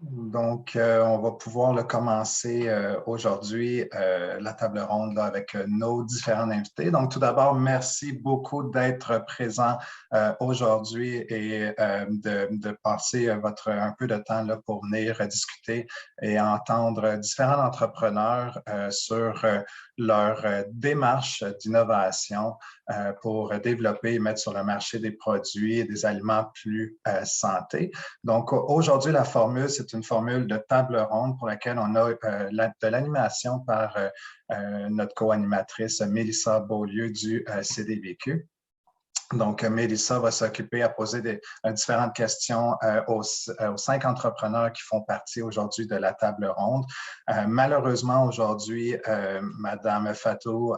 Donc, on va pouvoir commencer aujourd'hui la table ronde là, avec nos différents invités. Donc, tout d'abord, merci beaucoup d'être présent aujourd'hui et de passer un peu de temps là, pour venir discuter et entendre différents entrepreneurs sur leur démarche d'innovation pour développer et mettre sur le marché des produits et des aliments plus santé. Donc, aujourd'hui, la formule, c'est une formule de table ronde pour laquelle on a de l'animation par notre co-animatrice Mélissa Beaulieu du CDBQ. Donc, Mélissa va s'occuper à poser différentes questions aux 5 entrepreneurs qui font partie aujourd'hui de la table ronde. Malheureusement, aujourd'hui, Madame Fatou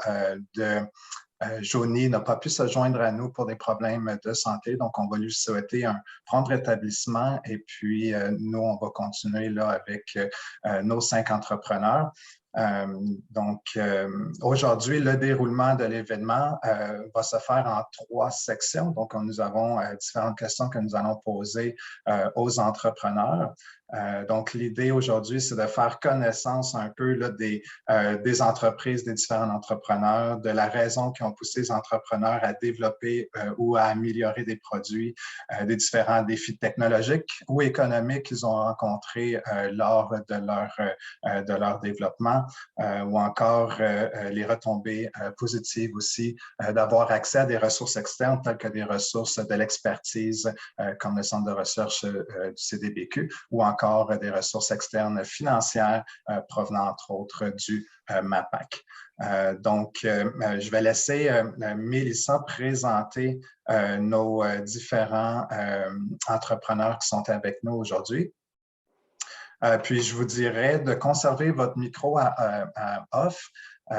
Joni n'a pas pu se joindre à nous pour des problèmes de santé, donc on va lui souhaiter un prompt rétablissement et puis nous, on va continuer là avec nos 5 entrepreneurs. Aujourd'hui, le déroulement de l'événement va se faire en 3 sections. Donc, nous avons différentes questions que nous allons poser aux entrepreneurs. Donc, l'idée aujourd'hui, c'est de faire connaissance un peu là, des entreprises, des différents entrepreneurs, de la raison qui ont poussé les entrepreneurs à développer ou à améliorer des produits, des différents défis technologiques ou économiques qu'ils ont rencontrés lors de leur développement. Ou encore les retombées positives aussi d'avoir accès à des ressources externes telles que des ressources de l'expertise comme le Centre de recherche du CDBQ ou encore des ressources externes financières provenant entre autres du MAPAC. Donc, je vais laisser Mélissa présenter nos différents entrepreneurs qui sont avec nous aujourd'hui. Puis, je vous dirais de conserver votre micro à off.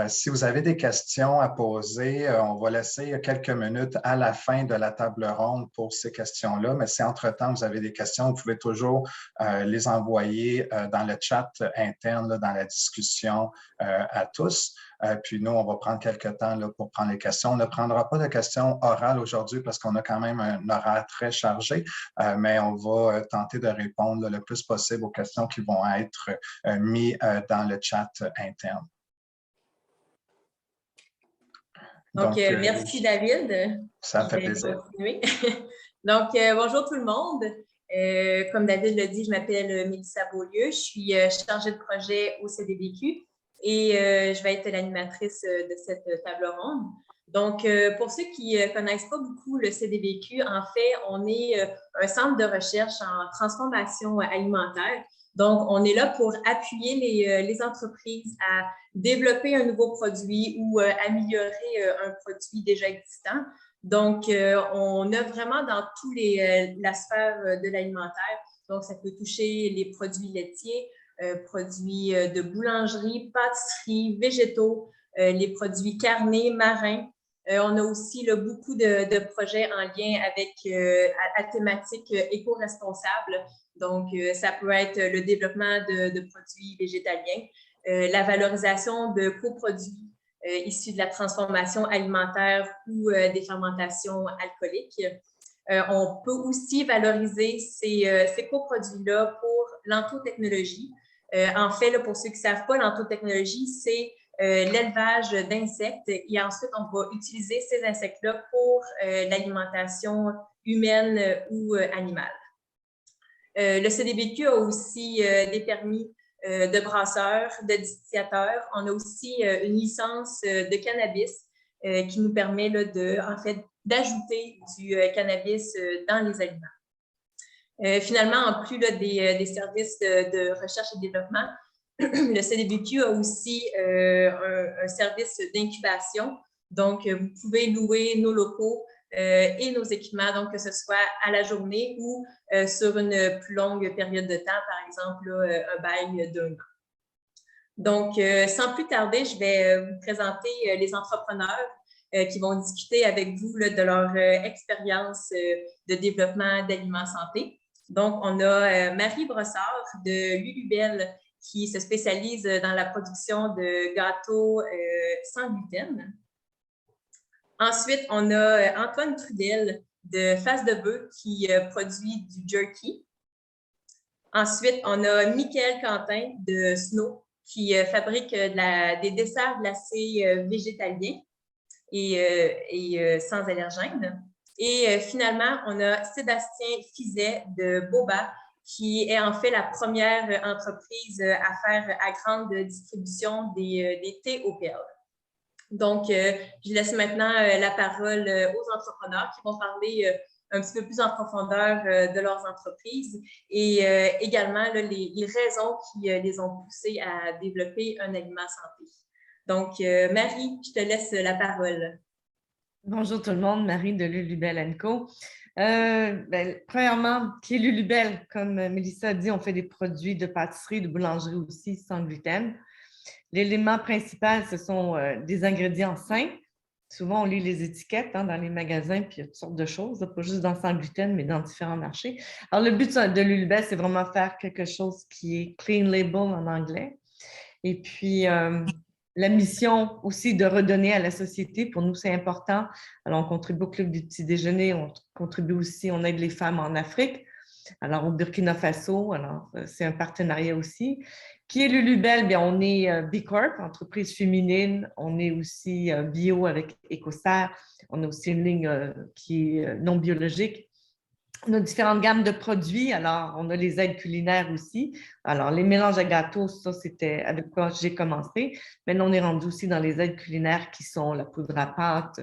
Si vous avez des questions à poser, on va laisser quelques minutes à la fin de la table ronde pour ces questions-là. Mais si entre-temps, vous avez des questions, vous pouvez toujours les envoyer dans le chat interne, là, dans la discussion à tous. Puis nous, on va prendre quelques temps là, pour prendre les questions. On ne prendra pas de questions orales aujourd'hui parce qu'on a quand même un horaire très chargé, mais on va tenter de répondre le plus possible aux questions qui vont être mises dans le chat interne. Donc merci David. Ça fait plaisir. Donc, bonjour tout le monde. Comme David l'a dit, je m'appelle Mélissa Beaulieu. Je suis chargée de projet au CDBQ et je vais être l'animatrice de cette table ronde. Donc, pour ceux qui ne connaissent pas beaucoup le CDBQ, en fait, on est un centre de recherche en transformation alimentaire. Donc, on est là pour appuyer les entreprises à développer un nouveau produit ou améliorer un produit déjà existant. Donc, on œuvre vraiment dans tous la sphère de l'alimentaire. Donc, ça peut toucher les produits laitiers, produits de boulangerie, pâtisserie, végétaux, les produits carnés, marins. On a aussi là, beaucoup de projets en lien avec la thématique éco-responsable. Donc, ça peut être le développement de produits végétaliens, la valorisation de coproduits issus de la transformation alimentaire ou des fermentations alcooliques. On peut aussi valoriser ces coproduits-là pour l'entrotechnologie. En fait, là, pour ceux qui ne savent pas, l'entrotechnologie, c'est l'élevage d'insectes et ensuite, on va utiliser ces insectes-là pour l'alimentation humaine ou animale. Le CDBQ a aussi des permis de brasseurs, de distillateurs. On a aussi une licence de cannabis qui nous permet là, d'ajouter du cannabis dans les aliments. Finalement, en plus là, des services de recherche et développement, le CDBQ a aussi un service d'incubation. Donc, vous pouvez louer nos locaux et nos équipements, donc que ce soit à la journée ou sur une plus longue période de temps, par exemple là, un bail d'un an. Donc, sans plus tarder, je vais vous présenter les entrepreneurs qui vont discuter avec vous là, de leur expérience de développement d'aliments santé. Donc, on a Marie Brossard de Lulubelle qui se spécialise dans la production de gâteaux sans gluten. Ensuite, on a Antoine Trudel de Face de Bœuf qui produit du jerky. Ensuite, on a Michael Quentin de Snow qui fabrique des desserts glacés végétaliens et sans allergènes. Et finalement, on a Sébastien Fizet de Boba, qui est en fait la première entreprise à faire à grande distribution des thés aux perles. Donc, je laisse maintenant la parole aux entrepreneurs qui vont parler un petit peu plus en profondeur de leurs entreprises et également là, les raisons qui les ont poussés à développer un aliment santé. Donc, Marie, je te laisse la parole. Bonjour tout le monde, Marie de Lulubelle & Co. Premièrement, qui est Lulubelle? Comme Mélissa a dit, on fait des produits de pâtisserie, de boulangerie aussi, sans gluten. L'élément principal, ce sont des ingrédients sains. Souvent, on lit les étiquettes dans les magasins, puis il y a toutes sortes de choses, pas juste dans sans gluten, mais dans différents marchés. Alors, le but de Lulubelle, c'est vraiment faire quelque chose qui est clean label en anglais. Et puis, la mission aussi de redonner à la société, pour nous, c'est important. Alors, on contribue au Club du petit déjeuner, on contribue aussi, on aide les femmes en Afrique. Alors, au Burkina Faso, alors c'est un partenariat aussi. Qui est Lulubelle? Bien, on est B Corp, entreprise féminine. On est aussi bio avec Écossaire. On a aussi une ligne qui est non biologique. On a différentes gammes de produits. Alors, on a les aides culinaires aussi. Alors, les mélanges à gâteaux, ça, c'était avec quoi j'ai commencé. Maintenant, on est rendu aussi dans les aides culinaires qui sont la poudre à pâte,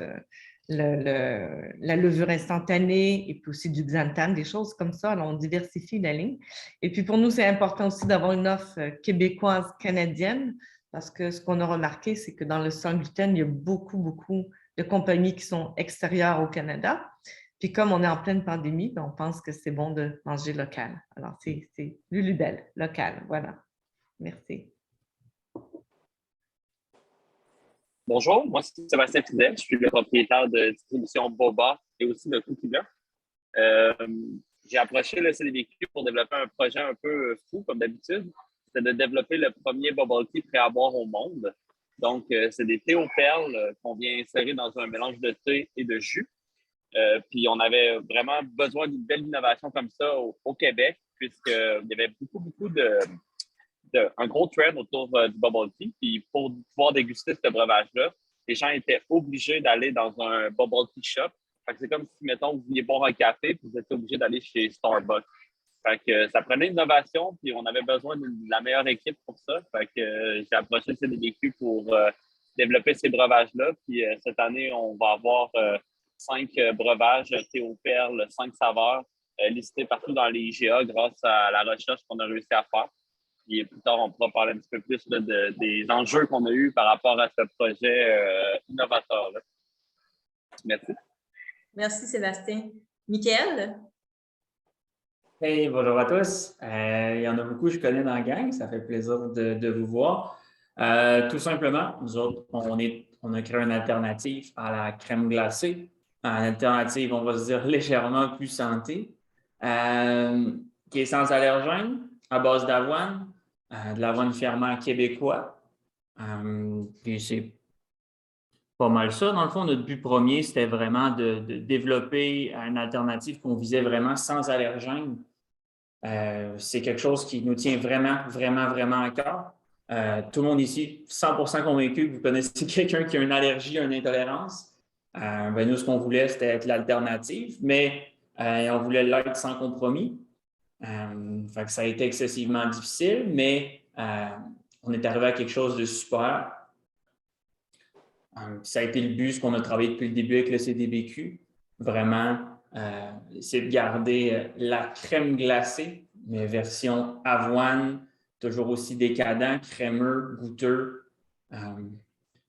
la levure instantanée et puis aussi du xanthan, des choses comme ça. Alors, on diversifie la ligne. Et puis, pour nous, c'est important aussi d'avoir une offre québécoise, canadienne, parce que ce qu'on a remarqué, c'est que dans le sans gluten, il y a beaucoup de compagnies qui sont extérieures au Canada. Puis comme on est en pleine pandémie, on pense que c'est bon de manger local. Alors, c'est Lulubelle, local. Voilà. Merci. Bonjour, moi c'est Sébastien Fidel, je suis le propriétaire de distribution Boba et aussi de Cookie Blanc. J'ai approché le CDBQ pour développer un projet un peu fou comme d'habitude. C'est de développer le premier bubble tea prêt à boire au monde. Donc, c'est des thés aux perles qu'on vient insérer dans un mélange de thé et de jus. Puis on avait vraiment besoin d'une belle innovation comme ça au Québec, puisqu'il y avait beaucoup un gros trend autour du bubble tea. Puis pour pouvoir déguster ce breuvage-là, les gens étaient obligés d'aller dans un bubble tea shop. Fait que c'est comme si, mettons, vous vouliez boire un café, puis vous étiez obligé d'aller chez Starbucks. Fait que ça prenait une innovation, puis on avait besoin de la meilleure équipe pour ça. Fait que j'ai approché le CDBQ pour développer ces breuvages-là. Puis cette année, on va avoir 5 breuvages, thé aux perles, 5 saveurs listés partout dans les IGA grâce à la recherche qu'on a réussi à faire. Puis plus tard, on pourra parler un petit peu plus là, des enjeux qu'on a eus par rapport à ce projet innovateur-là. Merci. Merci, Sébastien. Michael? Hey, bonjour à tous. Il y en a beaucoup que je connais dans la gang. Ça fait plaisir de vous voir. Tout simplement, nous autres, on a créé une alternative à la crème glacée. Une alternative, on va se dire, légèrement plus santé, qui est sans allergène, à base d'avoine, de l'avoine ferment québécois. Puis c'est pas mal ça. Dans le fond, notre but premier, c'était vraiment de développer une alternative qu'on visait vraiment sans allergène. C'est quelque chose qui nous tient vraiment à cœur. Tout le monde ici, 100% convaincu que vous connaissez quelqu'un qui a une allergie, une intolérance. Nous, ce qu'on voulait, c'était être l'alternative, mais on voulait l'être sans compromis. Fait que ça a été excessivement difficile, mais on est arrivé à quelque chose de super. Ça a été le but, ce qu'on a travaillé depuis le début avec le CDBQ. Vraiment, c'est de garder la crème glacée, mais version avoine, toujours aussi décadent, crémeux, goûteux.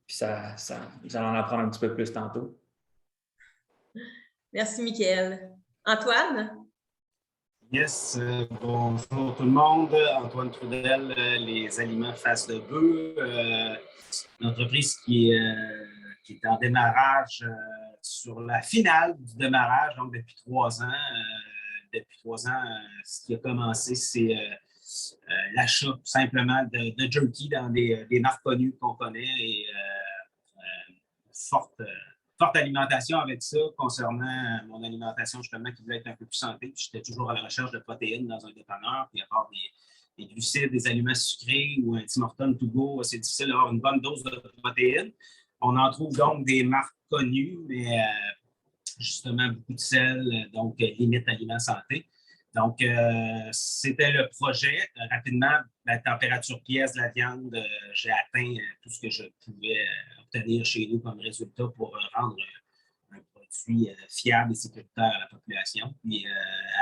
Puis vous allez en apprendre un petit peu plus tantôt. Merci, Michael. Antoine? Yes, bonjour tout le monde. Antoine Trudel, les aliments face de bœuf, une entreprise qui est en démarrage sur la finale du démarrage, donc depuis 3 ans. Depuis 3 ans, ce qui a commencé, c'est l'achat simplement de jerky dans des marques connues qu'on connaît et forte alimentation avec ça concernant mon alimentation justement qui voulait être un peu plus santé. J'étais toujours à la recherche de protéines dans un dépanneur, puis à part des glucides, des aliments sucrés ou un Tim Hortons to go, c'est difficile d'avoir une bonne dose de protéines. On en trouve donc des marques connues, mais justement beaucoup de sel, donc limite aliments santé. Donc, c'était le projet. Rapidement, la température pièce de la viande, j'ai atteint tout ce que je pouvais obtenir chez nous comme résultat pour rendre un produit fiable et sécuritaire à la population. Puis,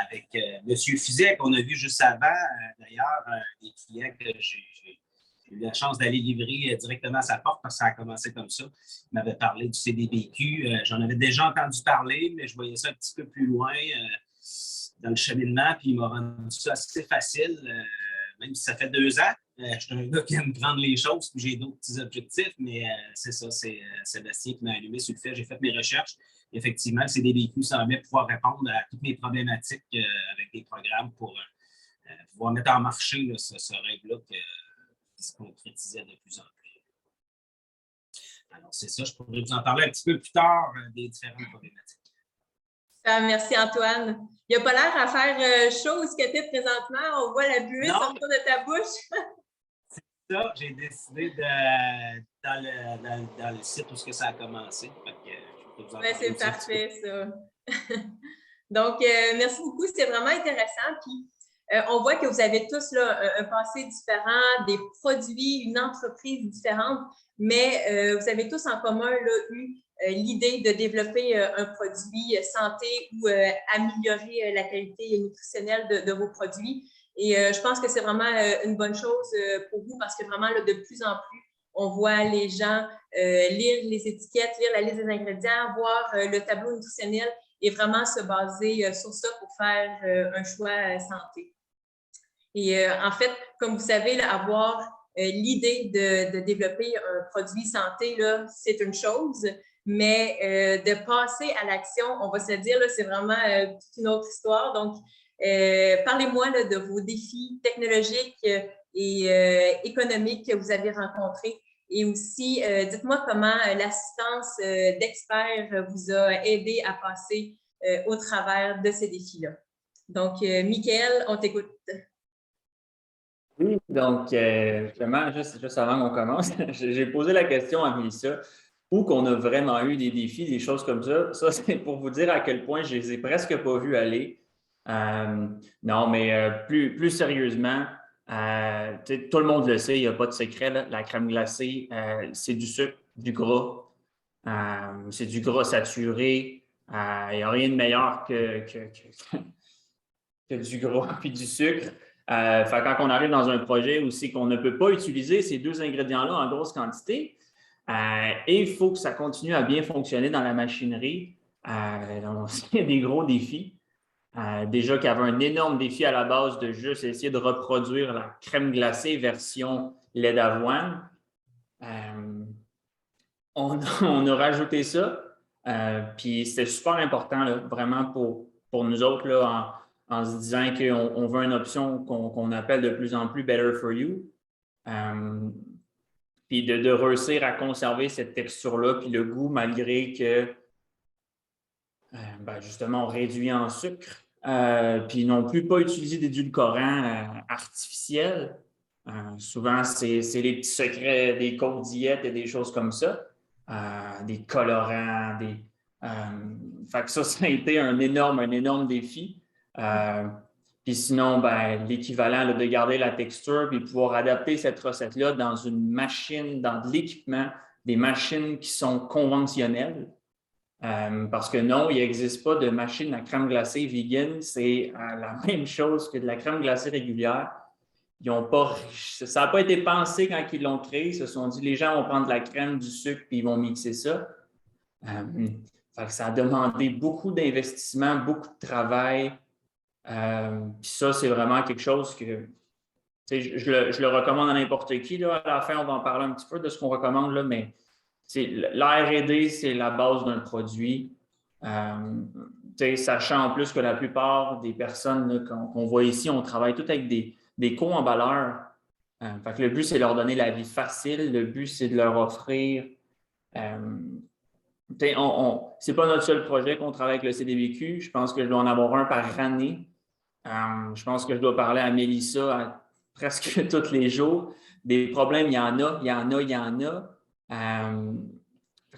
avec M. Fizet, qu'on a vu juste avant, d'ailleurs, des clients que j'ai eu la chance d'aller livrer directement à sa porte parce que ça a commencé comme ça. Il m'avait parlé du CDBQ. J'en avais déjà entendu parler, mais je voyais ça un petit peu plus loin dans le cheminement, puis il m'a rendu ça assez facile, même si ça fait 2 ans. Je suis un gars qui aime prendre les choses, puis j'ai d'autres petits objectifs, mais c'est ça, c'est Sébastien qui m'a allumé sur le fait. J'ai fait mes recherches. Effectivement, le CDBQ semblait pouvoir répondre à toutes mes problématiques avec des programmes pour pouvoir mettre en marché là, ce rêve-là qui se concrétisait de plus en plus. Alors, c'est ça, je pourrais vous en parler un petit peu plus tard des différentes problématiques. Merci Antoine. Il n'a pas l'air à faire chaud ce que tu es présentement. On voit la buée sortir de ta bouche. C'est ça, j'ai décidé dans le site où ça a commencé. C'est parfait, ça. Donc, merci beaucoup. C'est vraiment intéressant. Puis, on voit que vous avez tous là, un passé différent, des produits, une entreprise différente, mais vous avez tous en commun là, eu l'idée de développer un produit santé ou améliorer la qualité nutritionnelle de vos produits. Et je pense que c'est vraiment une bonne chose pour vous parce que vraiment, là, de plus en plus, on voit les gens lire les étiquettes, lire la liste des ingrédients, voir le tableau nutritionnel et vraiment se baser sur ça pour faire un choix santé. Et en fait, comme vous savez, là, avoir l'idée de développer un produit santé, c'est une chose, mais de passer à l'action, on va se dire, c'est vraiment toute une autre histoire. Donc, parlez-moi de vos défis technologiques et économiques que vous avez rencontrés. Et aussi, dites-moi comment l'assistance d'experts vous a aidé à passer au travers de ces défis-là. Donc, Michael, on t'écoute. Oui, donc, justement, juste avant qu'on commence, j'ai posé la question à Mélissa, où qu'on a vraiment eu des défis, des choses comme ça. Ça, c'est pour vous dire à quel point je les ai presque pas vus aller. Non, mais plus sérieusement, tout le monde le sait, il n'y a pas de secret, là, la crème glacée, c'est du sucre, du gras. C'est du gras saturé. Il n'y a rien de meilleur que du gras et du sucre. Quand on arrive dans un projet aussi qu'on ne peut pas utiliser ces 2 ingrédients-là en grosse quantité, et il faut que ça continue à bien fonctionner dans la machinerie. C'est des gros défis. Déjà qu'il y avait un énorme défi à la base de juste essayer de reproduire la crème glacée version lait d'avoine. On a rajouté ça. Puis c'était super important, là, vraiment pour nous autres, là, en se disant qu'on veut une option qu'on appelle de plus en plus Better for You. Puis de réussir à conserver cette texture-là, puis le goût, malgré que, justement, on réduit en sucre. Puis non plus pas utiliser d'édulcorants artificiels. Souvent, c'est les petits secrets des codes diètes et des choses comme ça. Des colorants, fait que ça a été un énorme défi. Puis sinon, l'équivalent là, de garder la texture puis pouvoir adapter cette recette-là dans une machine, dans de l'équipement, des machines qui sont conventionnelles. Parce que non, il n'existe pas de machine à crème glacée vegan. C'est la même chose que de la crème glacée régulière. Ça n'a pas été pensé quand ils l'ont créé. Ils se sont dit, les gens vont prendre de la crème, du sucre, puis ils vont mixer ça. Fait que ça a demandé beaucoup d'investissement, beaucoup de travail. Puis ça, c'est vraiment quelque chose que je le recommande à n'importe qui. Là. À la fin, on va en parler un petit peu de ce qu'on recommande, là, mais la R&D, c'est la base d'un produit. Sachant en plus que la plupart des personnes qu'on voit ici, on travaille tout avec des co-emballeurs. Fait que le but, c'est de leur donner la vie facile. Le but, c'est de leur offrir C'est pas notre seul projet qu'on travaille avec le CDBQ. Je pense que je dois en avoir un par année. Je pense que je dois parler à Mélissa presque tous les jours. Des problèmes, il y en a, il y en a, il y en a.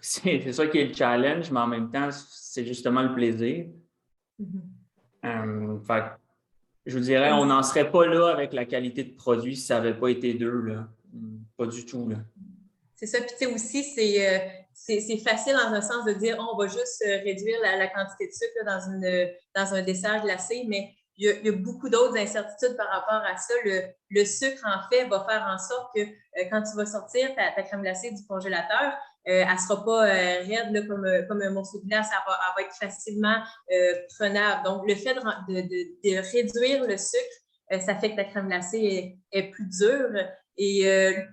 C'est ça qui est le challenge, mais en même temps, c'est justement le plaisir. Fait que, je vous dirais, on n'en serait pas là avec la qualité de produit si ça n'avait pas été d'eux, là. Pas du tout, là. C'est ça. Puis, tu sais, aussi, c'est facile dans un sens de dire on va juste réduire la quantité de sucre là, dans un dessert glacé, mais il y a beaucoup d'autres incertitudes par rapport à ça. Le sucre, en fait, va faire en sorte que quand tu vas sortir ta crème glacée du congélateur, elle ne sera pas raide là, comme un morceau de glace, elle va être facilement prenable. Donc, le fait de réduire le sucre, ça fait que ta crème glacée est plus dure. Et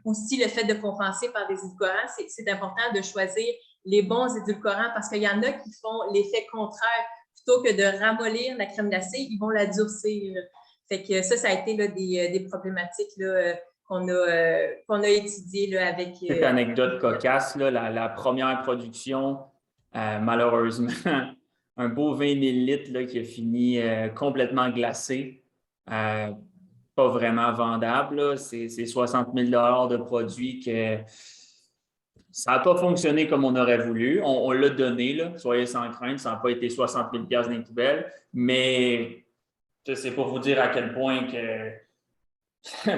aussi, le fait de compenser par des édulcorants, c'est important de choisir les bons édulcorants parce qu'il y en a qui font l'effet contraire. Plutôt que de ramollir la crème glacée, ils vont la durcir. Fait que ça a été là, des problématiques là, qu'on a étudiées là, avec… Cette anecdote cocasse, là, la première production, malheureusement, un beau 20 millilitres là, qui a fini complètement glacé. Pas vraiment vendable. C'est 60 000 $ de produits que ça n'a pas fonctionné comme on aurait voulu. On l'a donné, là, soyez sans crainte, ça n'a pas été 60 000 $ dans les poubelles, mais c'est pour vous dire à quel point que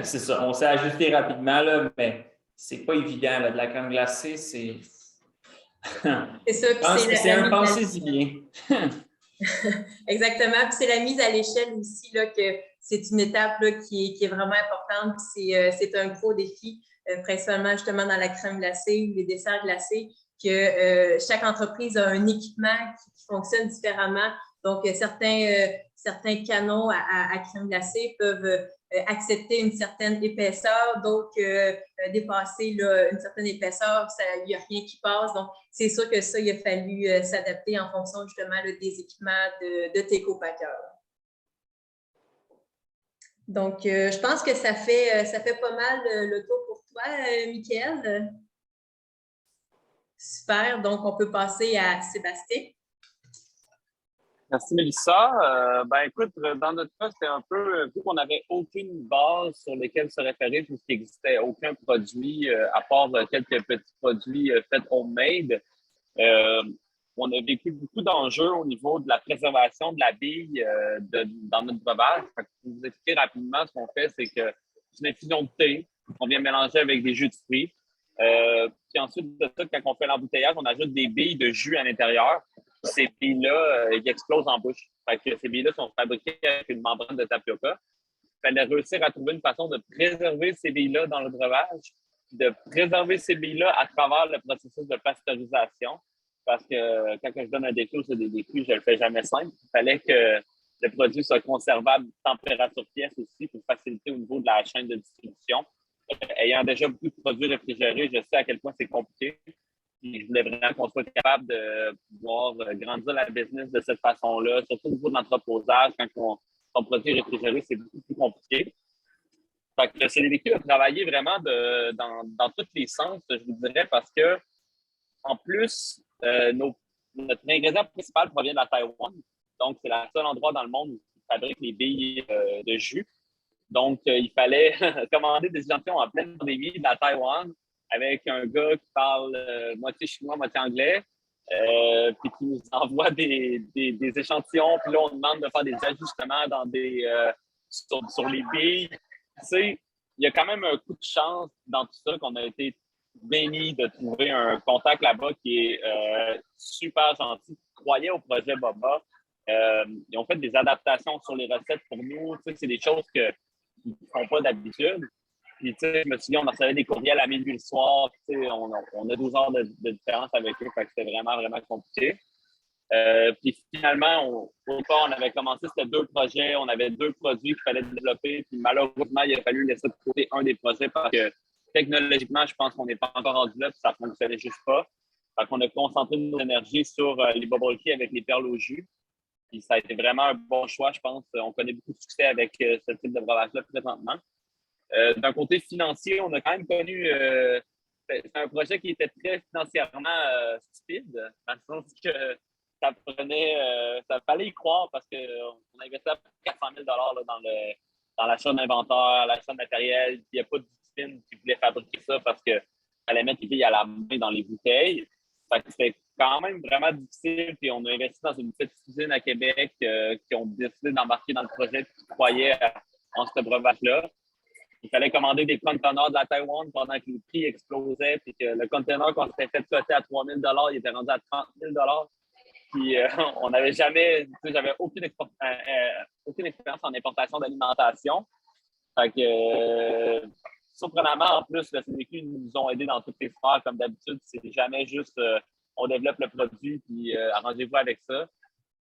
c'est ça. On s'est ajusté rapidement, là, mais c'est pas évident. Là, de la crème glacée, c'est… C'est ça. C'est un pensez-y bien. Exactement. Puis c'est la mise à l'échelle aussi, là, que c'est une étape là, qui est vraiment importante. C'est un gros défi, principalement justement dans la crème glacée ou les desserts glacés, que chaque entreprise a un équipement qui fonctionne différemment. Donc, certains canons à crème glacée peuvent accepter une certaine épaisseur, d'autres dépasser là, une certaine épaisseur, il n'y a rien qui passe. Donc, c'est sûr que ça, il a fallu s'adapter en fonction justement là, des équipements de tes copackers. Donc, je pense que ça fait pas mal le tour pour toi, Mickaël. Super. Donc, on peut passer à Sébastien. Merci, Mélissa. Écoute, dans notre cas, c'était un peu, vu qu'on n'avait aucune base sur lesquelles se référer, puisqu'il n'existait aucun produit, à part quelques petits produits faits homemade, on a vécu beaucoup d'enjeux au niveau de la préservation de la bille dans notre breuvage. Pour vous expliquer rapidement, ce qu'on fait, c'est que c'est une infusion de thé qu'on vient mélanger avec des jus de fruits. Puis ensuite de ça, quand on fait l'embouteillage, on ajoute des billes de jus à l'intérieur. Ces billes-là, ils explosent en bouche. Fait que ces billes-là sont fabriquées avec une membrane de tapioca. Il fallait réussir à trouver une façon de préserver ces billes-là dans le breuvage, de préserver ces billes-là à travers le processus de pasteurisation. Parce que quand je donne un déclus ou des déclus, je ne le fais jamais simple. Il fallait que le produit soit conservable température pièce aussi pour faciliter au niveau de la chaîne de distribution. Ayant déjà beaucoup de produits réfrigérés, je sais à quel point c'est compliqué. Et je voulais vraiment qu'on soit capable de pouvoir grandir la business de cette façon-là, surtout au niveau de l'entreposage. Quand ton produit est réfrigéré, c'est beaucoup plus compliqué. Fait que le CDBQ a travaillé vraiment dans tous les sens, je vous dirais, parce que en plus, notre ingrédient principal provient de la Taïwan. Donc, c'est le seul endroit dans le monde où ils fabriquent les billes de jus. Donc, il fallait commander des échantillons en pleine pandémie de la Taïwan avec un gars qui parle moitié chinois, moitié anglais, puis qui nous envoie des échantillons. Puis là, on demande de faire des ajustements sur les billes. Tu sais, il y a quand même un coup de chance dans tout ça qu'on a été béni de trouver un contact là-bas qui est super gentil, qui croyait au projet Boba. Ils ont fait des adaptations sur les recettes pour nous. Tu sais, c'est des choses qu'ils ne font pas d'habitude. Puis, tu sais, je me souviens, on recevait des courriels à minuit le soir. Tu sais, on a 12 heures de différence avec eux. Fait que c'était vraiment, vraiment compliqué. Puis finalement, au départ, on avait commencé, c'était 2 projets. On avait 2 produits qu'il fallait développer. Puis malheureusement, il a fallu laisser de côté un des projets parce que technologiquement, je pense qu'on n'est pas encore rendu là, puis ça ne fonctionnait juste pas. Fait qu'on a concentré nos énergies sur les bubble tea avec les perles au jus. Puis ça a été vraiment un bon choix, je pense. On connaît beaucoup de succès avec ce type de breuvage-là présentement. D'un côté financier, on a quand même connu c'était un projet qui était très financièrement stupide, dans le sens que ça fallait y croire parce qu'on investait à peu près 400 000 là, dans l'achat d'inventaire, l'achat de matériel. Il n'y a pas d'usine qui voulait fabriquer ça parce qu'elle allait mettre les billes à la main dans les bouteilles. Fait que c'était quand même vraiment difficile. Puis on a investi dans une petite usine à Québec qui ont décidé d'embarquer dans le projet et qui croyaient en ce breuvage-là. Il fallait commander des conteneurs de la Taïwan pendant que les prix explosaient. Puis que le conteneur qu'on s'était fait coter à 3 000 il était rendu à 30 000 Puis on n'avait jamais, j'avais aucune expérience en importation d'alimentation. Fait que, surprenamment, en plus, le CDQ nous ont aidés dans toutes les sphères, comme d'habitude. C'est jamais juste on développe le produit puis arrangez-vous avec ça.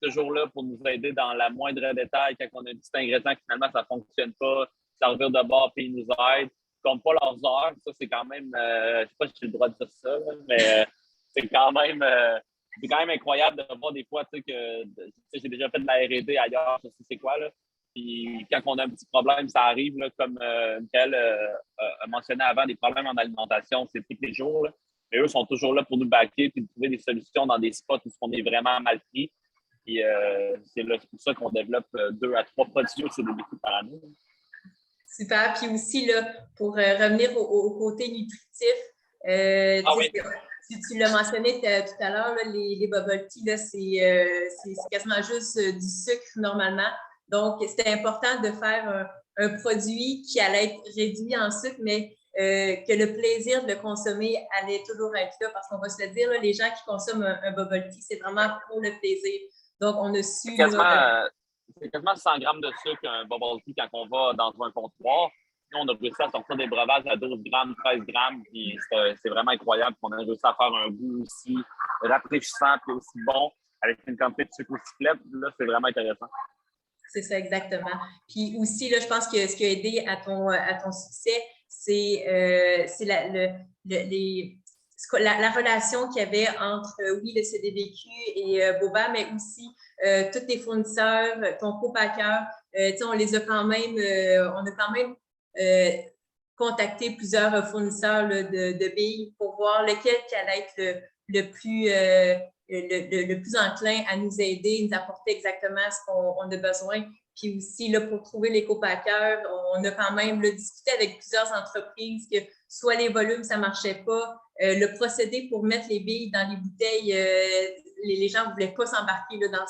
Toujours là pour nous aider dans la moindre détail. Quand on a un petit ingrédient que finalement ça ne fonctionne pas, ça revient de bord puis ils nous aident. Ils ne comptent pas leurs heures. Ça, c'est quand même, je ne sais pas si j'ai le droit de dire ça, là, mais c'est quand même incroyable de voir des fois que j'ai déjà fait de la R&D ailleurs, je sais c'est quoi. Là. Puis quand on a un petit problème, ça arrive, là, comme Michael a mentionné avant, des problèmes en alimentation, c'est tous les jours. Là. Mais eux sont toujours là pour nous backer et trouver des solutions dans des spots où on est vraiment mal pris. Puis c'est pour ça qu'on développe 2 à 3 produits au CDBQ par année. Super. Puis aussi, là, pour revenir au côté nutritif, oui. tu l'as mentionné tout à l'heure, les bubble tea, c'est quasiment juste du sucre normalement. Donc, c'était important de faire un produit qui allait être réduit en sucre, mais que le plaisir de le consommer allait toujours être là, parce qu'on va se le dire, là, les gens qui consomment un bubble tea, c'est vraiment pour le plaisir. Donc, on a su... C'est quasiment 100 grammes de sucre, un bubble tea, quand on va dans un comptoir. Nous, on a réussi à sortir des breuvages à 12 grammes, 13 grammes, puis c'est vraiment incroyable. On a réussi à faire un goût aussi rafraîchissant et aussi bon, avec une quantité de sucre aussi faible. Là, c'est vraiment intéressant. C'est ça, exactement. Puis aussi, là, je pense que ce qui a aidé à ton succès, c'est la relation qu'il y avait entre, oui, le CDBQ et Boba, mais aussi tous tes fournisseurs, ton copacker. On les a quand même, on a quand même contacté plusieurs fournisseurs là, de billes pour voir lequel qui allait être le plus enclin à nous aider, nous apporter exactement ce qu'on a besoin. Puis aussi, là, pour trouver les copackers, on a quand même là, discuté avec plusieurs entreprises que soit les volumes, ça ne marchait pas. Le procédé pour mettre les billes dans les bouteilles, les gens ne voulaient pas s'embarquer là, dans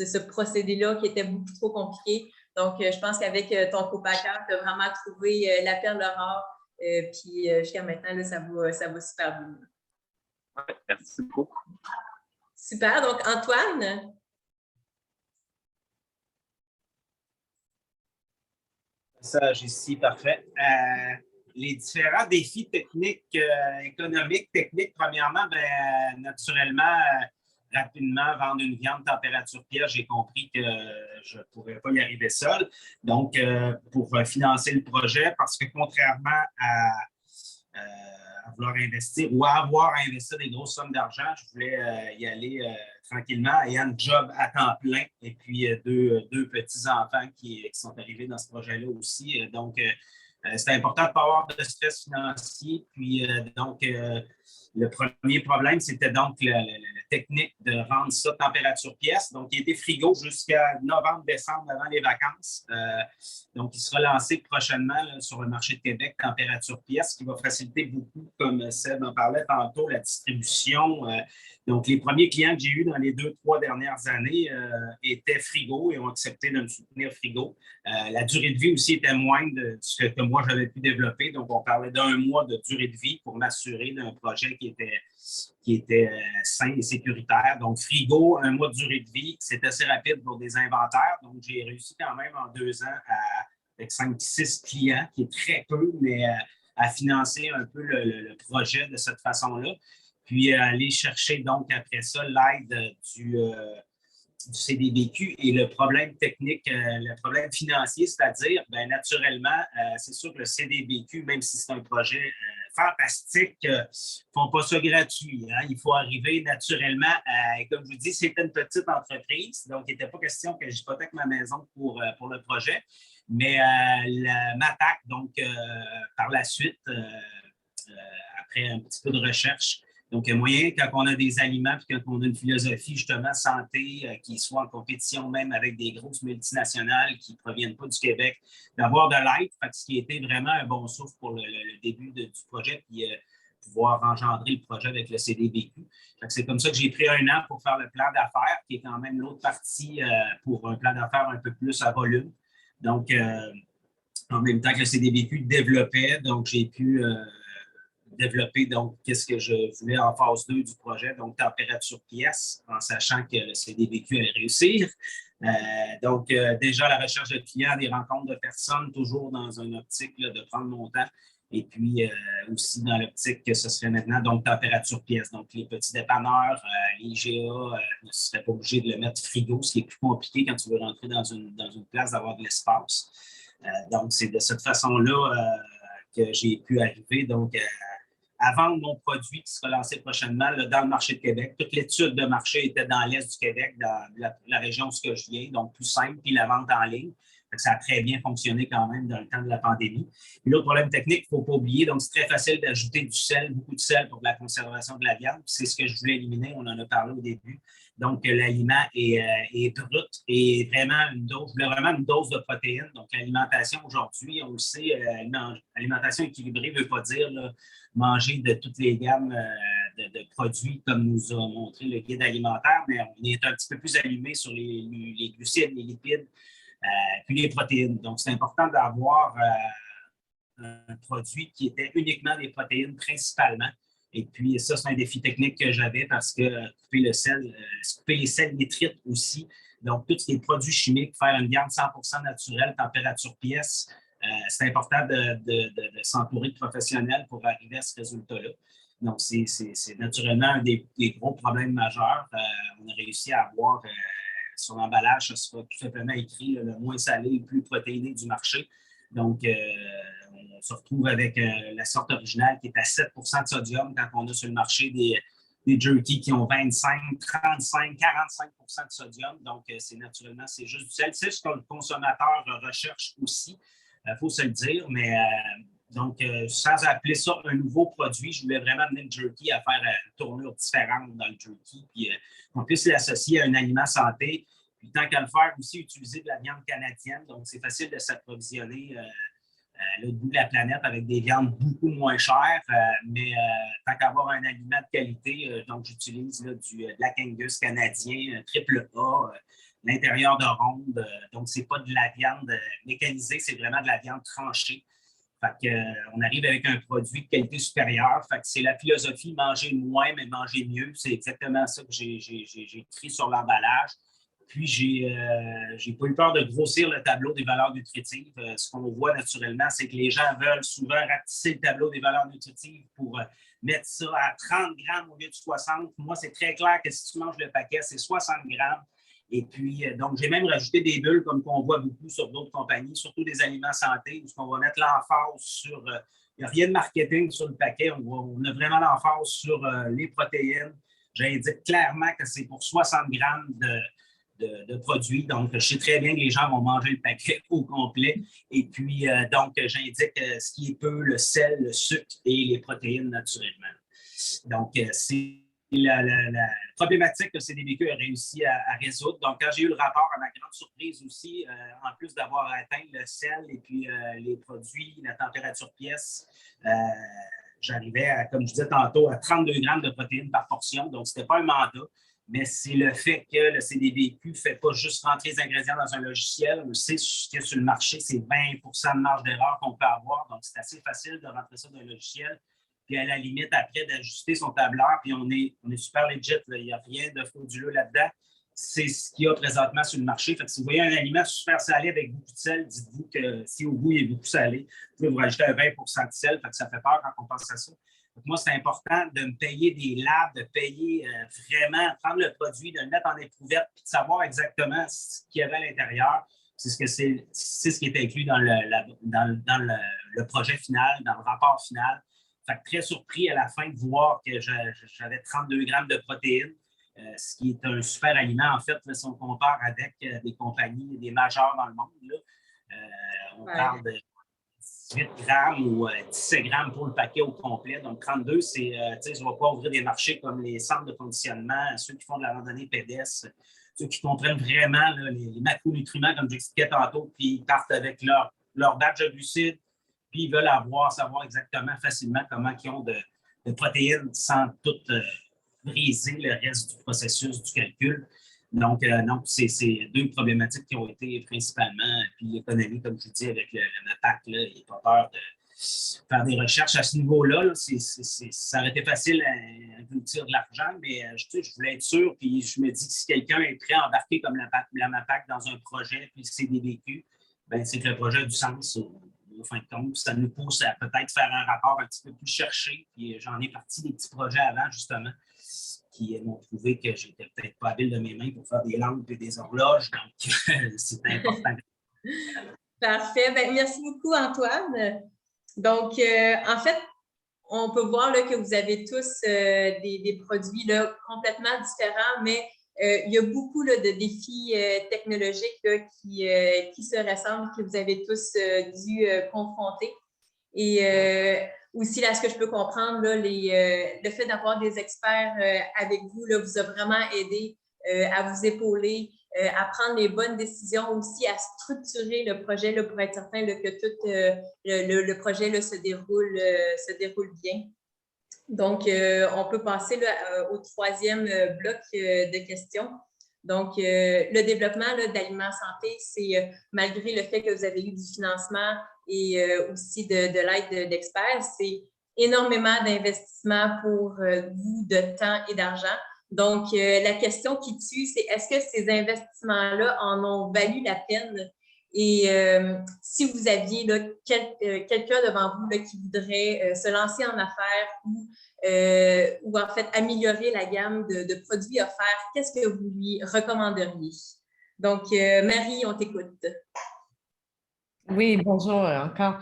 ce procédé-là qui était beaucoup trop compliqué. Donc, je pense qu'avec ton copacker, tu as vraiment trouvé la perle rare. Puis jusqu'à maintenant, là, ça va super bien. Ouais, merci beaucoup. Super. Donc, Antoine? Ça, Jessie, parfait. Les différents défis techniques, économiques, techniques, premièrement, naturellement, rapidement, vendre une viande température pièce, j'ai compris que je ne pourrais pas y arriver seul. Donc, pour financer le projet, parce que contrairement à vouloir investir ou à avoir à investir des grosses sommes d'argent, je voulais y aller tranquillement, ayant un job à temps plein et puis deux petits-enfants qui sont arrivés dans ce projet-là aussi. Donc, c'était important de ne pas avoir de stress financier. Puis, le premier problème, c'était donc la technique de rendre ça température pièce. Donc, il était frigo jusqu'à novembre-décembre avant les vacances. Donc, il sera lancé prochainement là, sur le marché de Québec, température pièce, qui va faciliter beaucoup, comme Seb en parlait tantôt, la distribution. Donc, les premiers clients que j'ai eus dans les 2-3 dernières années étaient frigo et ont accepté de me soutenir frigo. La durée de vie aussi était moindre de ce que moi j'avais pu développer. Donc, on parlait d'1 mois de durée de vie pour m'assurer d'un projet qui était sain et sécuritaire. Donc, frigo, 1 mois de durée de vie, c'est assez rapide pour des inventaires. Donc, j'ai réussi quand même en 2 ans avec 5-6 clients, qui est très peu, mais à financer un peu le projet de cette façon-là. Puis, aller chercher donc après ça l'aide du CDBQ et le problème technique, le problème financier, c'est-à-dire, naturellement, c'est sûr que le CDBQ, même si c'est un projet fantastique, ne font pas ça gratuit. Hein? Il faut arriver naturellement comme je vous dis, c'était une petite entreprise, donc il n'était pas question que j'hypothèque ma maison pour le projet, mais MATAC, donc par la suite, après un petit peu de recherche. Donc, il y a moyen, quand on a des aliments puis quand on a une philosophie, justement, santé, qui soit en compétition même avec des grosses multinationales qui ne proviennent pas du Québec, d'avoir de l'aide, ce qui a été vraiment un bon souffle pour le début du projet, puis pouvoir engendrer le projet avec le CDBQ. C'est comme ça que j'ai pris 1 an pour faire le plan d'affaires, qui est quand même l'autre partie pour un plan d'affaires un peu plus à volume. Donc, en même temps que le CDBQ développait, donc j'ai pu développer donc qu'est-ce que je voulais en phase 2 du projet, donc température pièce, en sachant que le CDBQ allait réussir. Donc, déjà la recherche de clients, des rencontres de personnes, toujours dans une optique là, de prendre mon temps. Et puis aussi dans l'optique que ce serait maintenant donc température pièce. Donc, les petits dépanneurs, les IGA ne seraient pas obligés de le mettre frigo, ce qui est plus compliqué quand tu veux rentrer dans une place d'avoir de l'espace. Donc, c'est de cette façon-là que j'ai pu arriver donc à vendre mon produit qui sera lancé prochainement là, dans le marché de Québec. Toute l'étude de marché était dans l'est du Québec, dans la région où je viens, donc plus simple, puis la vente en ligne. Ça a très bien fonctionné quand même dans le temps de la pandémie. Puis l'autre problème technique, il ne faut pas oublier, donc c'est très facile d'ajouter du sel, beaucoup de sel pour la conservation de la viande. C'est ce que je voulais éliminer, on en a parlé au début. Donc, l'aliment est brut et vraiment je voulais vraiment une dose de protéines. Donc, l'alimentation aujourd'hui, on le sait, l'alimentation équilibrée ne veut pas dire là, manger de toutes les gammes de produits comme nous a montré le guide alimentaire, mais on est un petit peu plus allumé sur les glucides, les lipides, puis les protéines. Donc, c'est important d'avoir un produit qui était uniquement des protéines principalement. Et puis, ça, c'est un défi technique que j'avais parce que couper les sels nitrites aussi. Donc, tous les produits chimiques, faire une viande 100% naturelle, température pièce, c'est important de s'entourer de professionnels pour arriver à ce résultat-là. Donc, c'est naturellement un des gros problèmes majeurs. On a réussi à avoir sur l'emballage, ça sera tout simplement écrit le moins salé, le plus protéiné du marché. Donc, on se retrouve avec la sorte originale qui est à 7 de sodium quand on a sur le marché des jerky qui ont 25, 35, 45 de sodium. Donc, c'est juste du sel. C'est ce que le consommateur recherche aussi, il faut se le dire. Mais donc, sans appeler ça un nouveau produit, je voulais vraiment amener le jerky à faire une tournure différente dans le jerky, puis qu'on puisse l'associer à un aliment santé. Puis tant qu'à le faire, aussi utiliser de la viande canadienne. Donc, c'est facile de s'approvisionner à l'autre bout de la planète avec des viandes beaucoup moins chères. Mais tant qu'avoir un aliment de qualité, donc j'utilise du Black Angus canadien, triple A, l'intérieur de ronde. Donc, ce n'est pas de la viande mécanisée, c'est vraiment de la viande tranchée. Fait on arrive avec un produit de qualité supérieure. Fait que c'est la philosophie manger moins, mais manger mieux. C'est exactement ça que j'ai écrit sur l'emballage. Puis, j'ai pas eu peur de grossir le tableau des valeurs nutritives. Ce qu'on voit naturellement, c'est que les gens veulent souvent rapetisser le tableau des valeurs nutritives pour mettre ça à 30 grammes au lieu de 60. Moi, c'est très clair que si tu manges le paquet, c'est 60 grammes. Et puis, donc, j'ai même rajouté des bulles comme qu'on voit beaucoup sur d'autres compagnies, surtout des aliments santé, où on va mettre l'emphase sur... il n'y a rien de marketing sur le paquet. On a vraiment l'emphase sur les protéines. J'indique clairement que c'est pour 60 grammes de produits. Donc, je sais très bien que les gens vont manger le paquet au complet. Et puis, donc, j'indique ce qui est peu, le sel, le sucre et les protéines naturellement. Donc, c'est la problématique que CDBQ a réussi à résoudre. Donc, quand j'ai eu le rapport, à ma grande surprise aussi, en plus d'avoir atteint le sel et puis les produits, la température pièce, j'arrivais, comme je disais tantôt, à 32 grammes de protéines par portion. Donc, ce n'était pas un mandat, mais c'est le fait que le CDBQ ne fait pas juste rentrer les ingrédients dans un logiciel. On sait que sur le marché, c'est 20 de marge d'erreur qu'on peut avoir. Donc, c'est assez facile de rentrer ça dans un logiciel. Puis à la limite, après, d'ajuster son tableur, puis on est super legit, il n'y a rien de frauduleux là-dedans. C'est ce qu'il y a présentement sur le marché. Fait que si vous voyez un aliment super salé avec beaucoup de sel, dites-vous que si au goût il est beaucoup salé, vous pouvez vous rajouter un 20 de sel, fait que ça fait peur quand on pense à ça. Donc moi, c'est important de me payer des labs, de payer vraiment, prendre le produit, de le mettre en éprouvette, puis de savoir exactement ce qu'il y avait à l'intérieur. C'est ce qui est inclus dans le projet final, dans le rapport final. Fait que très surpris à la fin de voir que j'avais 32 grammes de protéines, ce qui est un super aliment, en fait, là, si on compare avec des compagnies, des majeurs dans le monde. Là, on parle de 18 grammes ou 17 grammes pour le paquet au complet. Donc, 32, c'est, je ne vais pas ouvrir des marchés comme les centres de conditionnement, ceux qui font de la randonnée pédestre, ceux qui comprennent vraiment là, les macronutriments, comme j'expliquais tantôt, puis ils partent avec leur badge de glucides, puis ils veulent savoir exactement facilement comment ils ont de protéines sans tout briser le reste du processus du calcul. Donc, non, c'est deux problématiques qui ont été principalement, puis l'économie, comme je vous dis, avec le MAPAC, là, il n'est pas peur de faire des recherches à ce niveau-là. Là. Ça aurait été facile à aboutir de l'argent, mais je voulais être sûr, puis je me dis que si quelqu'un est prêt à embarquer comme la MAPAC dans un projet, puis c'est des vécus, ben, c'est que le projet a du sens au fin de compte. Puis ça nous pousse à peut-être faire un rapport un petit peu plus cherché, puis j'en ai parti des petits projets avant, justement, qui m'ont trouvé que j'étais peut-être pas habile de mes mains pour faire des lampes et des horloges. Donc, c'est important. Parfait. Ben, merci beaucoup, Antoine. Donc, en fait, on peut voir là, que vous avez tous des produits là, complètement différents, mais il y a beaucoup là, de défis technologiques là, qui se ressemblent, que vous avez tous dû confronter. Et aussi, là, ce que je peux comprendre, là, le fait d'avoir des experts avec vous là, vous a vraiment aidé à vous épauler, à prendre les bonnes décisions, aussi à structurer le projet là, pour être certain là, que tout le projet là, se déroule bien. Donc, on peut passer là, au troisième bloc de questions. Donc, le développement d'aliments santé, c'est malgré le fait que vous avez eu du financement et aussi de l'aide d'experts, c'est énormément d'investissement pour vous, de temps et d'argent. Donc, la question qui tue, c'est est-ce que ces investissements-là en ont valu la peine? Et si vous aviez là, quelqu'un devant vous là, qui voudrait se lancer en affaires ou en fait améliorer la gamme de produits offerts, qu'est-ce que vous lui recommanderiez? Donc, Marie, on t'écoute. Oui, bonjour encore.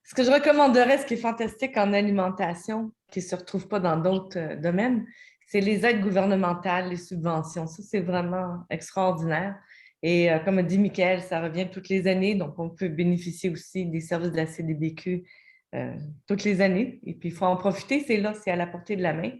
Ce que je recommanderais, ce qui est fantastique en alimentation, qui ne se retrouve pas dans d'autres domaines, c'est les aides gouvernementales, les subventions. Ça, c'est vraiment extraordinaire. Et comme a dit Mickaël, ça revient toutes les années, donc on peut bénéficier aussi des services de la CDBQ toutes les années. Et puis, il faut en profiter, c'est là, c'est à la portée de la main.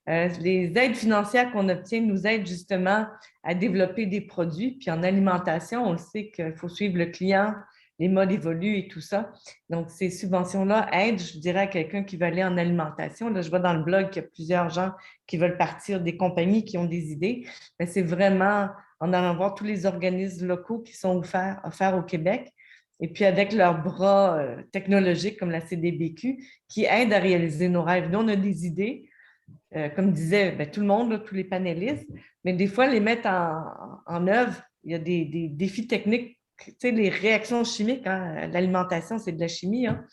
Les aides financières qu'on obtient nous aident justement à développer des produits. Puis en alimentation, on le sait qu'il faut suivre le client, les modes évoluent et tout ça. Donc, ces subventions-là aident, je dirais, à quelqu'un qui veut aller en alimentation. Là, je vois dans le blog qu'il y a plusieurs gens qui veulent partir, des compagnies qui ont des idées. Mais c'est vraiment en allant voir tous les organismes locaux qui sont offerts au Québec. Et puis avec leurs bras technologiques comme la CDBQ qui aident à réaliser nos rêves. Nous, on a des idées, comme disait tout le monde, là, tous les panélistes, mais des fois, les mettre en œuvre, il y a des défis techniques. Tu sais, les réactions chimiques, hein, l'alimentation, c'est de la chimie. Hein.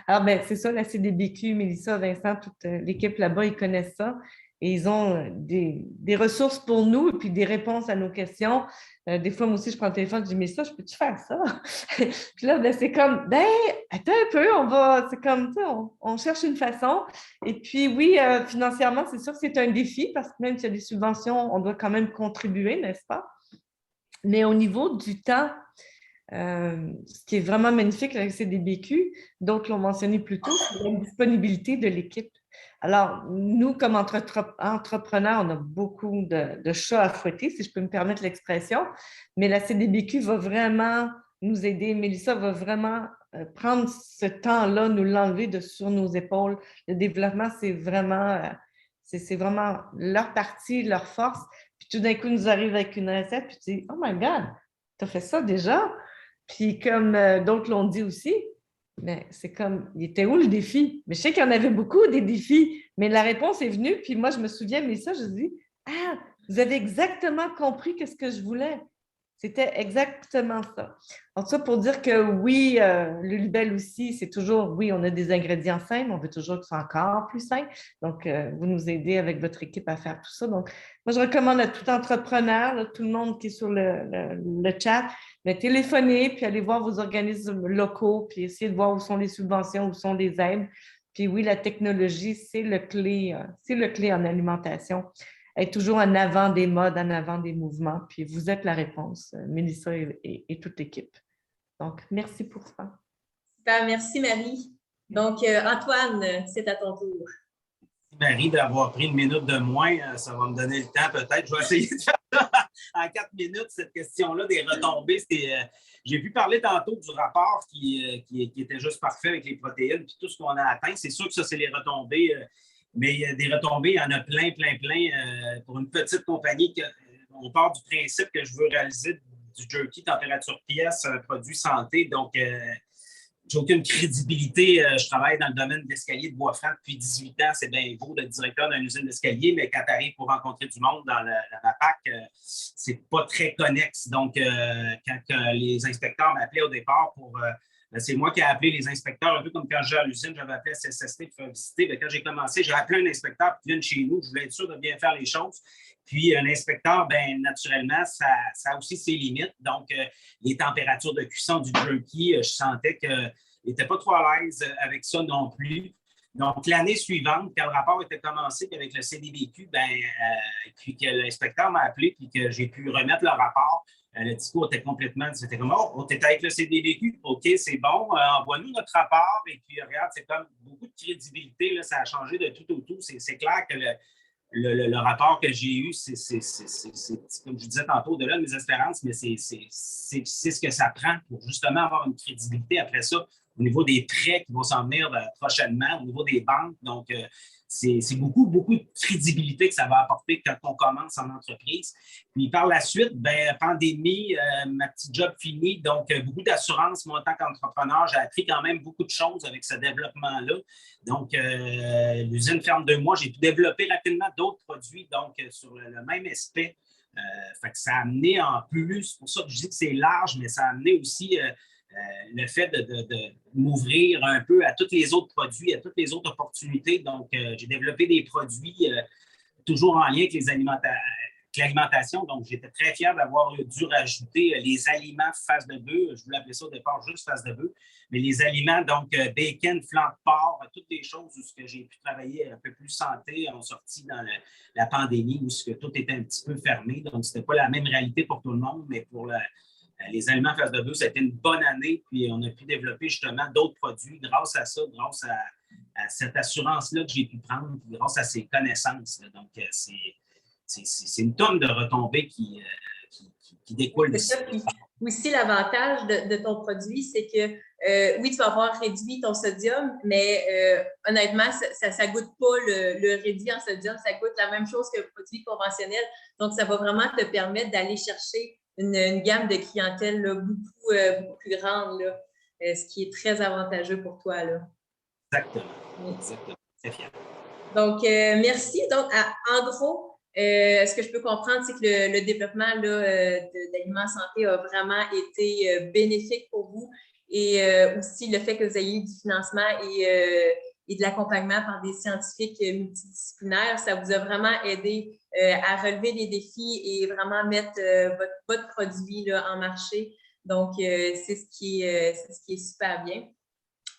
Alors, c'est ça, la CDBQ, Mélissa, Vincent, toute l'équipe là-bas, ils connaissent ça. Et ils ont des ressources pour nous et puis des réponses à nos questions. Des fois, moi aussi, je prends le téléphone, je dis, mais ça, je peux-tu faire ça? Puis là, c'est comme, attends un peu, c'est comme ça, on cherche une façon. Et puis, oui, financièrement, c'est sûr que c'est un défi parce que même s'il y a des subventions, on doit quand même contribuer, n'est-ce pas? Mais au niveau du temps, ce qui est vraiment magnifique avec CDBQ, d'autres l'ont mentionné plus tôt, c'est la disponibilité de l'équipe. Alors, nous, comme entrepreneurs, on a beaucoup de chats à fouetter, si je peux me permettre l'expression, mais la CDBQ va vraiment nous aider. Mélissa va vraiment prendre ce temps-là, nous l'enlever sur nos épaules. Le développement, c'est vraiment leur partie, leur force. Puis tout d'un coup, nous arrive avec une recette, puis tu dis, « Oh my God, tu as fait ça déjà? » Puis comme d'autres l'ont dit aussi, mais c'est comme, il était où le défi? Mais je sais qu'il y en avait beaucoup des défis, mais la réponse est venue, puis moi, je me souviens, mais ça, je dis, ah, vous avez exactement compris ce que je voulais. C'était exactement ça. Donc ça, pour dire que oui, le Libelle aussi, c'est toujours, oui, on a des ingrédients sains, mais on veut toujours que ce soit encore plus sain. Donc, vous nous aidez avec votre équipe à faire tout ça. Donc, moi, je recommande à tout entrepreneur, là, tout le monde qui est sur le chat, de téléphoner, puis aller voir vos organismes locaux, puis essayer de voir où sont les subventions, où sont les aides. Puis oui, la technologie, c'est le clé en alimentation. Être toujours en avant des modes, en avant des mouvements. Puis vous êtes la réponse, Mélissa et toute l'équipe. Donc, merci pour ça. Super, merci Marie. Donc, Antoine, c'est à ton tour. Marie, d'avoir pris une minute de moins, ça va me donner le temps peut-être. Je vais essayer de faire ça en 4 minutes, cette question-là des retombées. J'ai pu parler tantôt du rapport qui était juste parfait avec les protéines puis tout ce qu'on a atteint. C'est sûr que ça, c'est les retombées, mais il y a des retombées, il y en a plein. Pour une petite compagnie, on part du principe que je veux réaliser du jerky température pièce, un produit santé. Donc, j'ai aucune crédibilité. Je travaille dans le domaine de l'escalier de Bois-Franc depuis 18 ans. C'est bien beau d'être directeur d'une usine d'escalier, mais quand tu arrives pour rencontrer du monde dans la MAPAC, c'est pas très connexe. Donc, quand les inspecteurs m'appelaient au départ c'est moi qui ai appelé les inspecteurs, un peu comme quand j'étais à l'usine, j'avais appelé la CSST pour faire visiter. Mais quand j'ai commencé, j'ai appelé un inspecteur qui vient de chez nous. Je voulais être sûr de bien faire les choses. Puis, un inspecteur, bien, naturellement, ça a aussi ses limites. Donc, les températures de cuisson du jerky, je sentais qu'il n'était pas trop à l'aise avec ça non plus. Donc, l'année suivante, quand le rapport était commencé avec le CDBQ, puis que l'inspecteur m'a appelé puis que j'ai pu remettre le rapport, le discours était complètement, c'était comme, oh, t'es avec le CDBQ, OK, c'est bon, envoie-nous notre rapport. Et puis, regarde, c'est comme beaucoup de crédibilité, là, ça a changé de tout au tout. C'est clair que le rapport que j'ai eu, c'est comme je disais tantôt, au-delà de mes espérances, mais c'est ce que ça prend pour justement avoir une crédibilité après ça au niveau des prêts qui vont s'en venir prochainement, au niveau des banques. Donc, c'est beaucoup de crédibilité que ça va apporter quand on commence en entreprise. Puis par la suite, pandémie, ma petite job finie, donc beaucoup d'assurance. Moi, en tant qu'entrepreneur, j'ai appris quand même beaucoup de choses avec ce développement-là. Donc, l'usine ferme 2 mois. J'ai pu développer rapidement d'autres produits, donc sur le même aspect. Fait que ça a amené en plus, c'est pour ça que je dis que c'est large, mais ça a amené aussi le fait de m'ouvrir un peu à tous les autres produits, à toutes les autres opportunités. Donc, j'ai développé des produits toujours en lien avec l'alimentation. Donc, j'étais très fier d'avoir dû rajouter les aliments face de bœuf. Je voulais appeler ça au départ juste face de bœuf. Mais les aliments, donc bacon, flanc de porc, toutes des choses où j'ai pu travailler un peu plus santé ont sorti dans la pandémie où tout était un petit peu fermé. Donc, ce n'était pas la même réalité pour tout le monde, mais pour les aliments face de bœuf, ça a été une bonne année. Puis, on a pu développer justement d'autres produits grâce à ça, grâce à cette assurance-là que j'ai pu prendre, puis grâce à ces connaissances. Donc, c'est une tonne de retombées qui découlent de ça. Aussi, l'avantage de ton produit, c'est que oui, tu vas avoir réduit ton sodium, mais honnêtement, ça ne goûte pas le réduit en sodium, ça goûte la même chose que le produit conventionnel. Donc, ça va vraiment te permettre d'aller chercher une gamme de clientèle là, beaucoup plus grande, là, ce qui est très avantageux pour toi. Là. Exactement. C'est fier. Donc, merci. Donc, en gros, ce que je peux comprendre, c'est que le développement d'Aliments Santé a vraiment été bénéfique pour vous et aussi le fait que vous ayez eu du financement et de l'accompagnement par des scientifiques multidisciplinaires, ça vous a vraiment aidé à relever les défis et vraiment mettre votre produit là, en marché. Donc, c'est ce qui est super bien.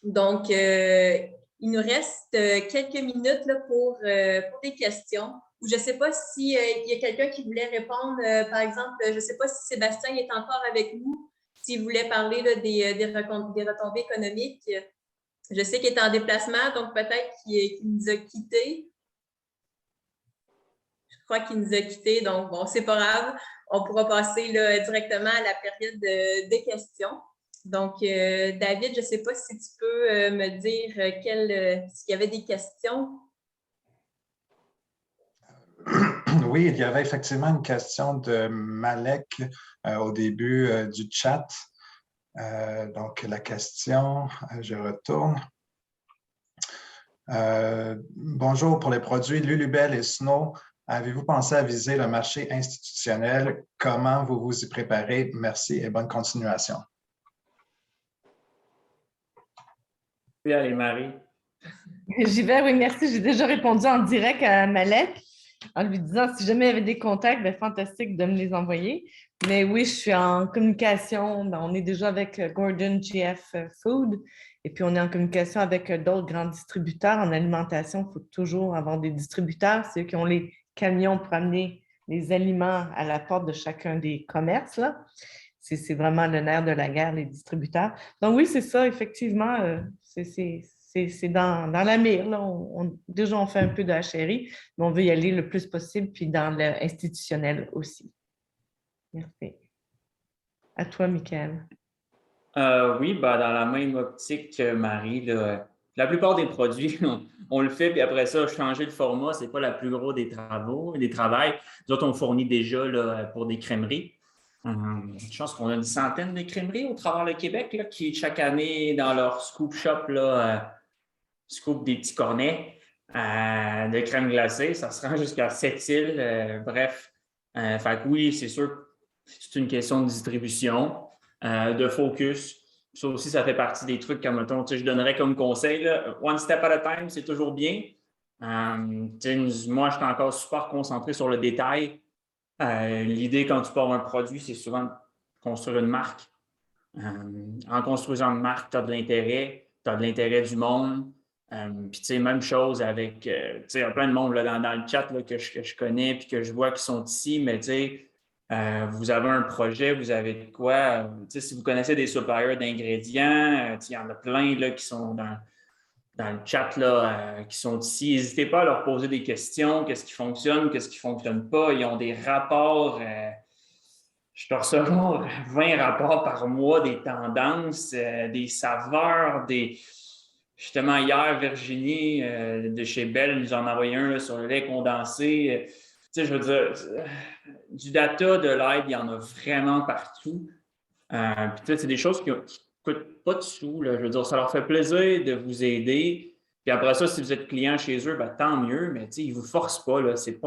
Donc, il nous reste quelques minutes là, pour des questions. Ou je ne sais pas s'il y a quelqu'un qui voulait répondre. Par exemple, je ne sais pas si Sébastien est encore avec nous, s'il voulait parler là, des retombées économiques. Je sais qu'il est en déplacement, donc peut-être qu'il nous a quittés. Je crois qu'il nous a quittés, donc bon, c'est pas grave. On pourra passer là, directement à la période des questions. Donc, David, je ne sais pas si tu peux me dire s'il y avait des questions. Oui, il y avait effectivement une question de Malek au début du chat. Donc, la question, je retourne. Bonjour, pour les produits Lulubelle et Snow, avez-vous pensé à viser le marché institutionnel? Comment vous vous y préparez? Merci et bonne continuation. Oui, allez, Marie. J'y vais, oui, merci. J'ai déjà répondu en direct à Malek en lui disant si jamais il y avait des contacts, bien, fantastique de me les envoyer. Mais oui, je suis en communication. Bien, on est déjà avec Gordon GF Food et puis on est en communication avec d'autres grands distributeurs en alimentation. Il faut toujours avoir des distributeurs. C'est eux qui ont les camions pour amener les aliments à la porte de chacun des commerces, là. c'est vraiment le nerf de la guerre, les distributeurs. Donc oui, c'est ça, effectivement, c'est dans la mire. Là. Déjà, on fait un peu de HRI, mais on veut y aller le plus possible, puis dans l'institutionnel aussi. Merci. À toi, Michael. Oui, ben, dans la même optique que Marie, là, la plupart des produits, on le fait, puis après ça, changer le format, ce n'est pas la plus gros des travaux, des travails. Nous autres, on fournit déjà là, pour des crèmeries. Je pense qu'on a une centaine de crèmeries au travers le Québec là, qui, chaque année, dans leur scoop shop, là, scoop des petits cornets de crème glacée. Ça se rend jusqu'à 7 îles. Bref, fait que oui, c'est sûr que c'est une question de distribution, de focus. Ça aussi, ça fait partie des trucs comme, mettons, je donnerais comme conseil, là, one step at a time, c'est toujours bien. Moi, je suis encore super concentré sur le détail. L'idée, quand tu pars un produit, c'est souvent de construire une marque. En construisant une marque, tu as de l'intérêt du monde. Puis, tu sais, même chose avec, tu sais, il y a plein de monde là, dans le chat là, que je connais puis que je vois qui sont ici, mais tu sais, vous avez un projet, vous avez de quoi. Si vous connaissez des suppliers d'ingrédients, il y en a plein là, qui sont dans le chat là, qui sont ici. N'hésitez pas à leur poser des questions. Qu'est-ce qui fonctionne, qu'est-ce qui ne fonctionne pas. Ils ont des rapports. Je peux recevoir 20 rapports par mois, des tendances, des saveurs, Justement, hier, Virginie de chez Bell nous en a envoyé un là, sur le lait condensé. Tu sais, je veux dire, du data, de l'aide, il y en a vraiment partout. Puis, c'est des choses qui ne coûtent pas de sous. Là. Je veux dire, ça leur fait plaisir de vous aider. Puis après ça, si vous êtes client chez eux, ben, tant mieux, mais ils ne vous forcent pas. Là. C'est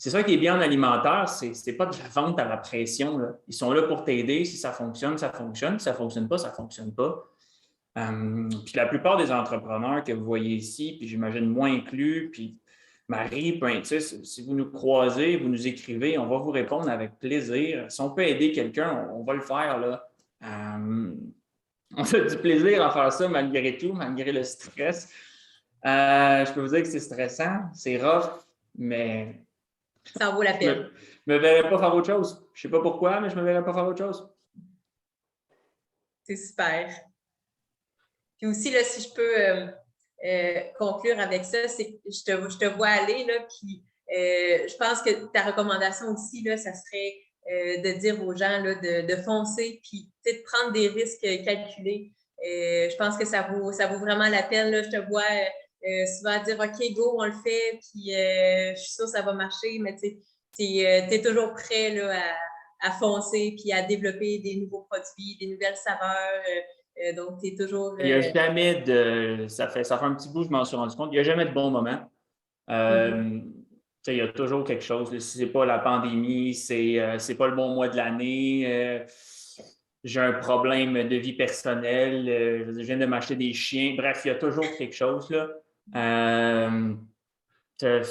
ça qui est bien en alimentaire, c'est pas de la vente à la pression. Là. Ils sont là pour t'aider. Si ça fonctionne, ça fonctionne. Si ça ne fonctionne pas, ça ne fonctionne pas. Puis la plupart des entrepreneurs que vous voyez ici, puis j'imagine moi inclus, puis Marie, si vous nous croisez, vous nous écrivez, on va vous répondre avec plaisir. Si on peut aider quelqu'un, on va le faire. Là. On a du plaisir à faire ça malgré tout, malgré le stress. Je peux vous dire que c'est stressant, c'est rough, mais ça vaut la peine. Je me verrais pas faire autre chose. Je ne sais pas pourquoi, mais je me verrais pas faire autre chose. C'est super. Puis aussi, là, si je peux conclure avec ça, c'est que je te vois aller, là, puis je pense que ta recommandation aussi, là, ça serait de dire aux gens là, de foncer, puis de prendre des risques calculés. Je pense que ça vaut vraiment la peine. Là. Je te vois souvent dire « OK, go, on le fait, puis je suis sûre que ça va marcher », mais tu es toujours prêt là, à foncer, puis à développer des nouveaux produits, des nouvelles saveurs. Donc, tu es toujours… Il n'y a jamais de… Ça fait un petit bout, je m'en suis rendu compte. Il n'y a jamais de bon moment. Il y a toujours quelque chose. Si ce n'est pas la pandémie, c'est pas le bon mois de l'année. J'ai un problème de vie personnelle. Je viens de m'acheter des chiens. Bref, il y a toujours quelque chose.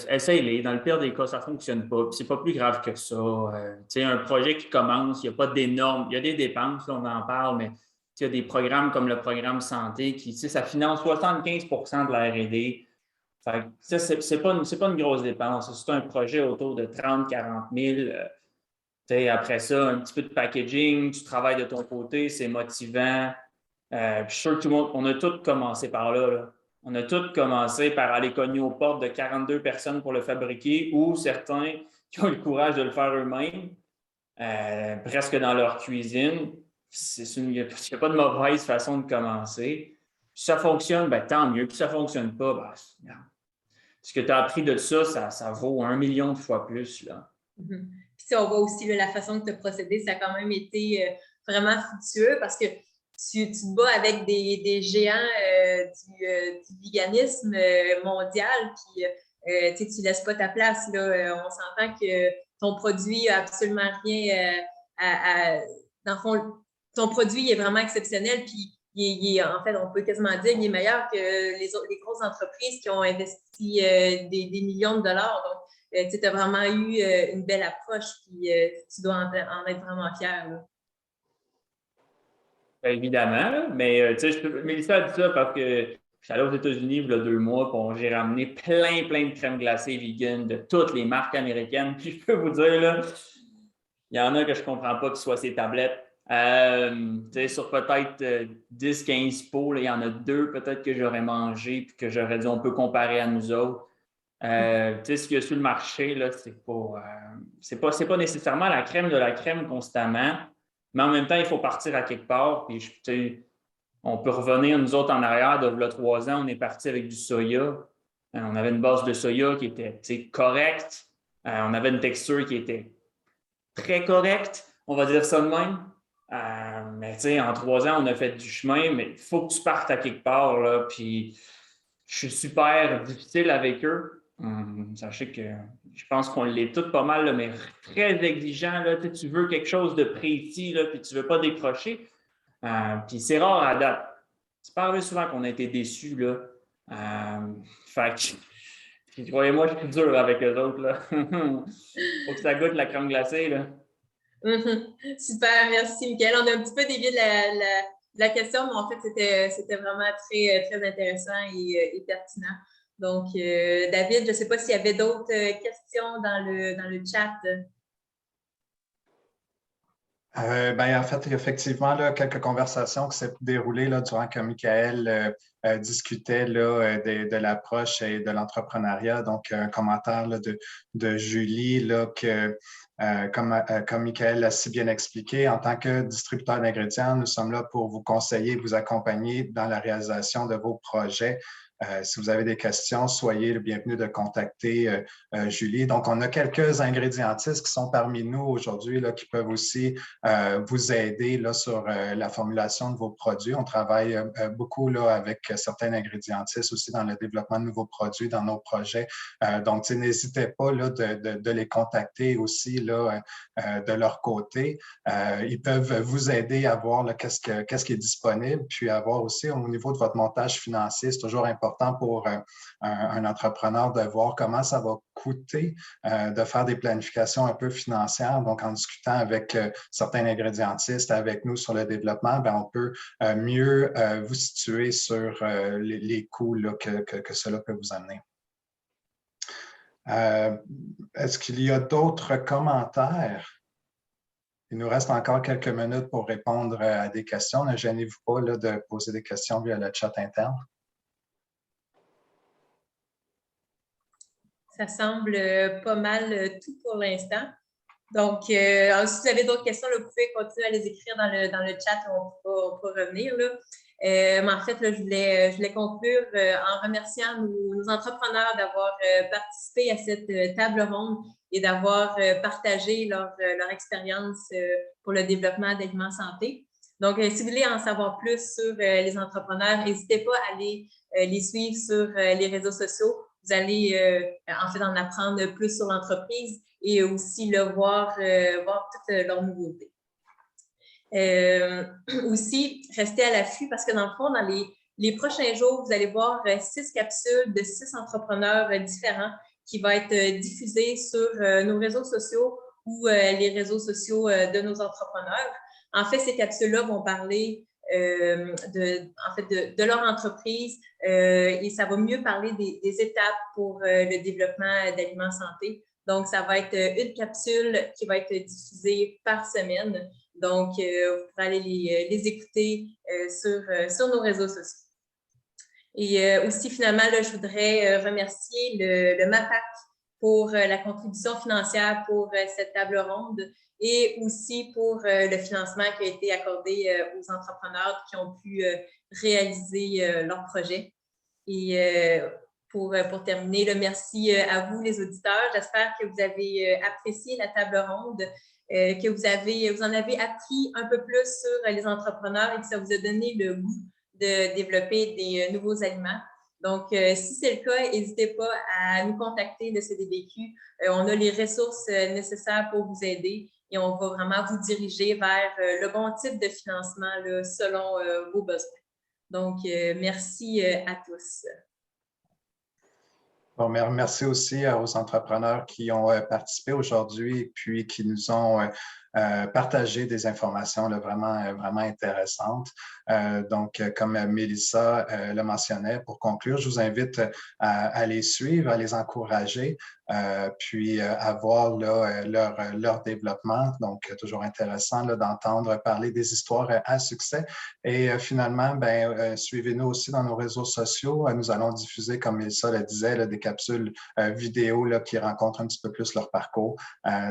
Essaye-les. Dans le pire des cas, ça ne fonctionne pas. Ce n'est pas plus grave que ça. Un projet qui commence, il n'y a pas d'énormes… Il y a des dépenses, là, on en parle, mais il y a des programmes comme le programme santé qui, ça finance 75 de la R&D. Ce n'est pas une grosse dépense. C'est un projet autour de 30-40 000. Après ça, un petit peu de packaging, tu travailles de ton côté, c'est motivant. Puis je suis sûr que tout le monde, on a tous commencé par là. On a tous commencé par aller cogner aux portes de 42 personnes pour le fabriquer ou certains qui ont le courage de le faire eux-mêmes, presque dans leur cuisine. Il n'y a pas de mauvaise façon de commencer. Si ça fonctionne, ben, tant mieux. Puis si ça ne fonctionne pas, ben, ce que tu as appris de ça, ça vaut 1 million de fois plus. Là. Mm-hmm. Puis on voit aussi là, la façon que tu as procédé, ça a quand même été vraiment fructueux parce que tu te bats avec des géants du veganisme mondial, puis tu ne laisses pas ta place. Là. On s'entend que ton produit n'a absolument rien dans le fond, ton produit est vraiment exceptionnel, puis en fait, on peut quasiment dire qu'il est meilleur que les grosses entreprises qui ont investi des millions de dollars. Donc, tu as vraiment eu une belle approche, puis tu dois en être vraiment fier. Là. Bien, évidemment, mais Mélissa a dit ça parce que je suis allé aux États-Unis il y a 2 mois, puis j'ai ramené plein de crèmes glacées vegan de toutes les marques américaines. Puis je peux vous dire, là, il Il y en a que je ne comprends pas qu'ils soient ces tablettes. Sur peut-être 10-15 pots, là, il y en a 2 peut-être que j'aurais mangé et que j'aurais dit on peut comparer à nous autres. Ce qu'il y a sur le marché, là, c'est pas nécessairement la crème de la crème constamment, mais en même temps, il faut partir à quelque part. Puis, on peut revenir, nous autres, en arrière, de là, 3 ans, on est parti avec du soya. On avait une base de soya qui était correcte. On avait une texture qui était très correcte, on va dire ça de même. Mais en 3 ans, on a fait du chemin, mais il faut que tu partes à quelque part. Là, puis je suis super difficile avec eux. Sachez que je pense qu'on l'est tous pas mal, là, mais très exigeant. Là, tu veux quelque chose de précis, là, puis tu ne veux pas décrocher. Puis c'est rare à date. C'est pas arrivé souvent qu'on a été déçus. Là. Fait que, croyez-moi, je suis dur avec eux autres. Là. Faut que ça goûte la crème glacée. Là. Super, merci, Mickaël. On a un petit peu dévié de la question, mais en fait, c'était vraiment très, très intéressant et pertinent. Donc, David, je ne sais pas s'il y avait d'autres questions dans le chat. En fait, effectivement, là, quelques conversations qui s'est déroulées là, durant que Mickaël discutait là, de l'approche et de l'entrepreneuriat. Donc, un commentaire là, de Julie, là, que comme Mickaël l'a si bien expliqué, en tant que distributeur d'ingrédients, nous sommes là pour vous conseiller et vous accompagner dans la réalisation de vos projets. Si vous avez des questions, soyez le bienvenu de contacter Julie. Donc, on a quelques ingrédientistes qui sont parmi nous aujourd'hui là, qui peuvent aussi vous aider là, sur la formulation de vos produits. On travaille beaucoup là, avec certains ingrédientistes aussi dans le développement de nouveaux produits dans nos projets. Donc, n'hésitez pas là, de les contacter aussi là, de leur côté. Ils peuvent vous aider à voir qu'est-ce qui est disponible, puis à voir aussi au niveau de votre montage financier. C'est toujours important pour un entrepreneur de voir comment ça va coûter de faire des planifications un peu financières. Donc, en discutant avec certains ingrédientistes, avec nous sur le développement, on peut mieux vous situer sur les coûts là, que cela peut vous amener. Est-ce qu'il y a d'autres commentaires? Il nous reste encore quelques minutes pour répondre à des questions. Ne gênez-vous pas là, de poser des questions via le chat interne. Ça semble pas mal tout pour l'instant. Donc, si vous avez d'autres questions, là, vous pouvez continuer à les écrire dans le chat, on pourra revenir. Là. Mais en fait, là, je voulais conclure en remerciant nos entrepreneurs d'avoir participé à cette table ronde et d'avoir partagé leur expérience pour le développement d'aliments santé. Donc, si vous voulez en savoir plus sur les entrepreneurs, n'hésitez pas à aller les suivre sur les réseaux sociaux. Vous allez en fait en apprendre plus sur l'entreprise et aussi voir toutes leurs nouveautés. Aussi, restez à l'affût parce que dans le fond, dans les prochains jours, vous allez voir 6 capsules de 6 entrepreneurs différents qui vont être diffusées sur nos réseaux sociaux ou les réseaux sociaux de nos entrepreneurs. En fait, ces capsules-là vont parler de leur entreprise et ça va mieux parler des étapes pour le développement d'aliments santé. Donc, ça va être une capsule qui va être diffusée par semaine. Donc, vous pourrez aller les écouter sur nos réseaux sociaux. Et aussi, finalement, là, je voudrais remercier le MAPAC pour la contribution financière pour cette table ronde et aussi pour le financement qui a été accordé aux entrepreneurs qui ont pu réaliser leur projet. Et pour terminer, là, merci à vous, les auditeurs. J'espère que vous avez apprécié la table ronde, que vous en avez appris un peu plus sur les entrepreneurs et que ça vous a donné le goût de développer des nouveaux aliments. Donc, si c'est le cas, n'hésitez pas à nous contacter, le CDBQ. On a les ressources nécessaires pour vous aider et on va vraiment vous diriger vers le bon type de financement là, selon vos besoins. Donc, merci à tous. Bon, merci aussi aux entrepreneurs qui ont participé aujourd'hui et puis qui nous ont partager des informations là, vraiment intéressantes. Donc, comme Mélissa le mentionnait, pour conclure, je vous invite à les suivre, à les encourager, puis à voir là, leur développement. Donc, toujours intéressant d'entendre parler des histoires à succès. Et finalement, suivez-nous aussi dans nos réseaux sociaux. Nous allons diffuser, comme Mélissa le disait, là, des capsules vidéo là, qui rencontrent un petit peu plus leur parcours.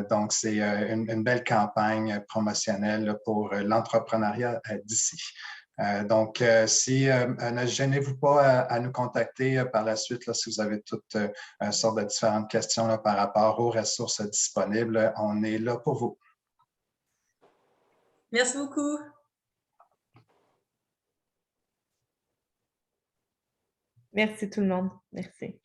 Donc, c'est une belle campagne promotionnelle là, pour l'entrepreneuriat d'ici. Donc, ne gênez-vous pas à nous contacter par la suite là, si vous avez toutes sortes de différentes questions là, par rapport aux ressources disponibles. On est là pour vous. Merci beaucoup. Merci tout le monde. Merci.